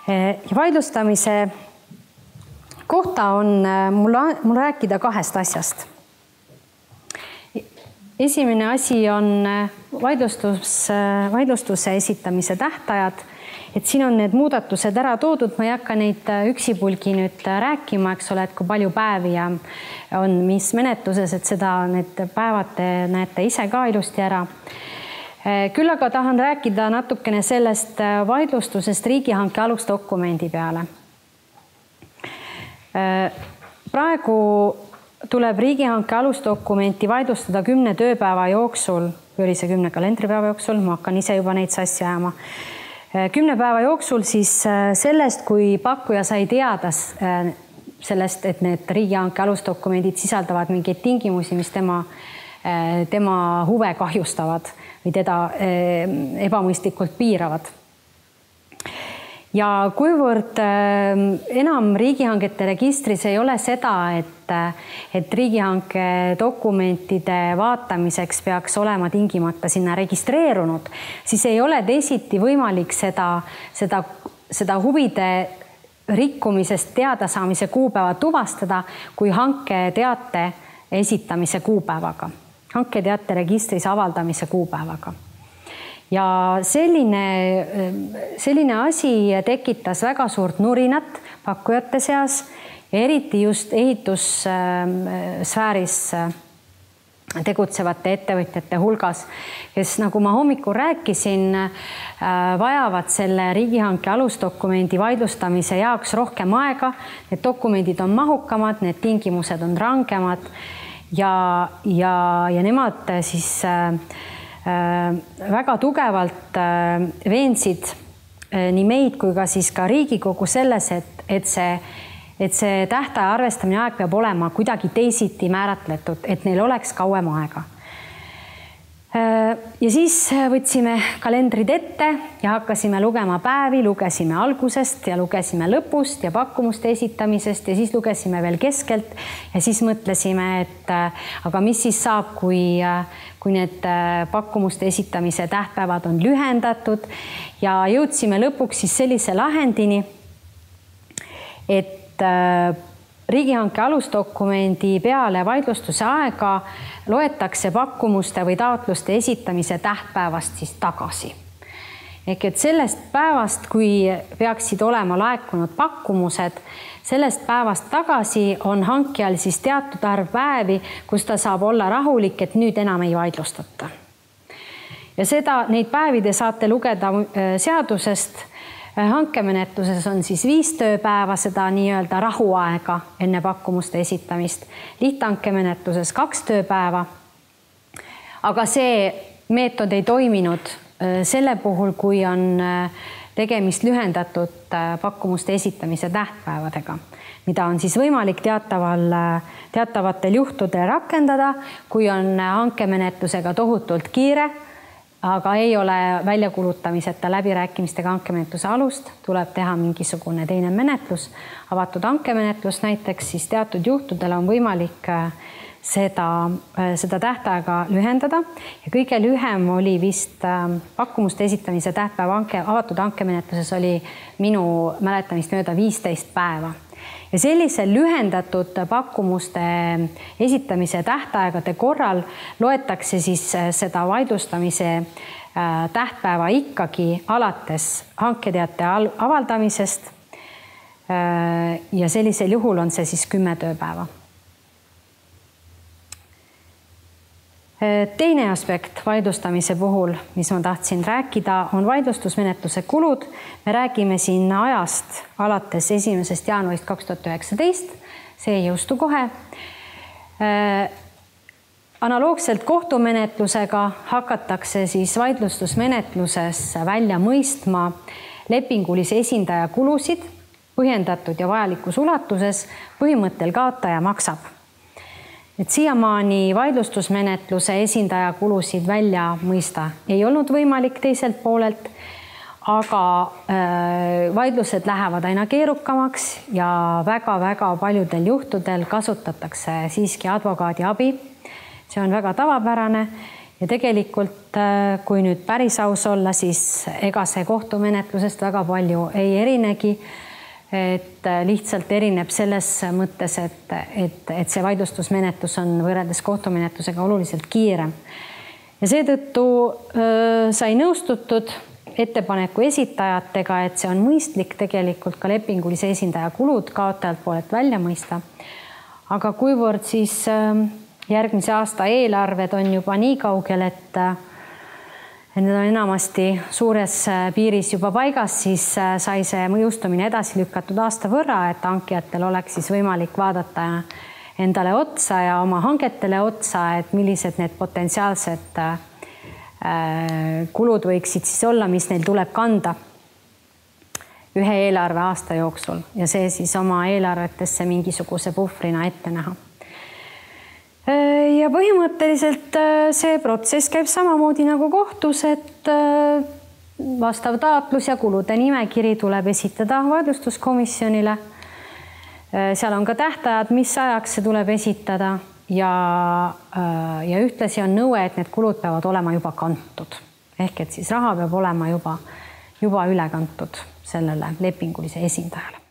Ja vaidlustamise kohta on mul rääkida kahest asjast. Esimene asi on vaidlustuse esitamise tähtajad. Et siin on need muudatused ära toodud, ma ei hakka neid üksipulgi nüüd rääkima, eks ole, et kui palju päevi on mis menetluses, et seda need päevad te näete ise ka ilusti ära. Küll aga tahan rääkida natukene sellest vaidlustusest riigihanke alusdokumendi peale. Praegu tuleb riigihanke alusdokumenti vaidlustada 10 tööpäeva jooksul, või oli see 10 kalendripäeva jooksul, ma hakkan ise juba neid sassi ajama. 10 päeva jooksul siis sellest, kui pakkuja sai teada sellest, et need riigihanke alusdokumendid sisaldavad mingeid tingimusi, mis tema huve kahjustavad või teda ebamõistlikult piiravad. Ja kuivõrd enam riigihangete registris ei ole seda, et riigihanke dokumentide vaatamiseks peaks olema tingimata sinna registreerunud, siis ei ole teisiti võimalik seda huvide rikkumisest teadasaamise kuupäeva tuvastada kui hanketeate esitamise kuupäevaga, hanketeate registris avaldamise kuupäevaga. Ja selline asi tekitas väga suurt nurinat pakkujate seas, eriti just ehitussfääris tegutsevate ettevõtjate hulgas, kes, nagu ma hommikul rääkisin, vajavad selle riigihanke alusdokumendi vaidlustamise jaoks rohkem aega. Need dokumendid on mahukamad, need tingimused on rangemad ja nemad siis väga tugevalt veensid nii meid kui ka siis ka Riigikogu selles, et see tähtaja arvestamine aeg peab olema kuidagi teisiti määratletud, et neil oleks kauem aega. Ja siis võtsime kalendrid ette ja hakkasime lugema päevi, lugesime algusest ja lugesime lõpust ja pakkumuste esitamisest ja siis lugesime veel keskelt ja siis mõtlesime, et aga mis siis saab, kui need pakkumuste esitamise tähtpäevad on lühendatud ja jõudsime lõpuks siis sellise lahendini, et riigihanke alusdokumendi peale vaidlustuse aega loetakse pakkumuste või taotluste esitamise tähtpäevast siis tagasi. Ehk et sellest päevast, kui peaksid olema laekunud pakkumused, sellest päevast tagasi on hankijal siis teatud arv päevi, kus ta saab olla rahulik, et nüüd enam ei vaidlustata. Ja neid päevi te saate lugeda seadusest. Hankemenetluses on siis 5 tööpäeva seda nii-öelda rahuaega enne pakkumuste esitamist. Lihthankemenetluses 2 tööpäeva. Aga see meetod ei toiminud selle puhul, kui on tegemist lühendatud pakkumuste esitamise tähtpäevadega, mida on siis võimalik teatavatel juhtudel rakendada, kui on hankemenetlusega tohutult kiire, aga ei ole väljakulutamiseta läbirääkimistega hankemenetluse alust, tuleb teha mingisugune teine menetlus, avatud hankemenetlus näiteks, siis teatud juhtudel on võimalik seda tähtaega lühendada ja kõige lühem oli vist pakkumuste esitamise tähtpäev avatud hankemenetluses oli minu mäletamist mööda 15 päeva. Ja sellisel lühendatud pakkumuste esitamise tähtaegade korral loetakse siis seda vaidlustamise tähtpäeva ikkagi alates hanketeate avaldamisest ja sellisel juhul on see siis 10 tööpäeva. Teine aspekt vaidlustamise puhul, mis ma tahtsin rääkida, on vaidlustusmenetluse kulud. Me räägime siin ajast alates 1. jaanuarist 2019. See ei jõustu kohe. Analoogselt kohtumenetlusega hakatakse siis vaidlustusmenetluses välja mõistma lepingulise esindaja kulusid põhjendatud ja vajalikus ulatuses põhimõttel kaotaja maksab. Et siiamaani vaidlustusmenetluse esindaja kulusid välja mõista ei olnud võimalik teiselt poolelt, aga vaidlused lähevad aina keerukamaks ja väga-väga paljudel juhtudel kasutatakse siiski advokaadi abi. See on väga tavapärane ja tegelikult, kui nüüd päris aus olla, siis ega see kohtumenetlusest väga palju ei erinegi, et lihtsalt erineb selles mõttes, et see vaidlustusmenetlus on võrreldes kohtumenetlusega oluliselt kiirem. Ja seetõttu sai nõustutud ettepaneku esitajatega, et see on mõistlik tegelikult ka lepingulise esindaja kulud kaotajalt poolelt välja mõista. Aga kuivõrd siis järgmise aasta eelarved on juba nii kaugel, et need on enamasti suures piiris juba paigas, siis sai see jõustumine edasi lükatud aasta võrra, et hankijatel oleks siis võimalik vaadata endale otsa ja oma hangetele otsa, et millised need potentsiaalsed kulud võiksid siis olla, mis neil tuleb kanda ühe eelarve aasta jooksul ja see siis oma eelarvetesse mingisuguse puhvrina ette näha. Ja põhimõtteliselt see protsess käib samamoodi nagu kohtus, et vastav taotlus ja kulude nimekiri tuleb esitada vaidlustuskomisjonile. Seal on ka tähtajad, mis ajaks see tuleb esitada ja ühtlasi on nõue, et need kulud peavad olema juba kantud. Ehk et siis raha peab olema juba üle kantud sellele lepingulise esindajale.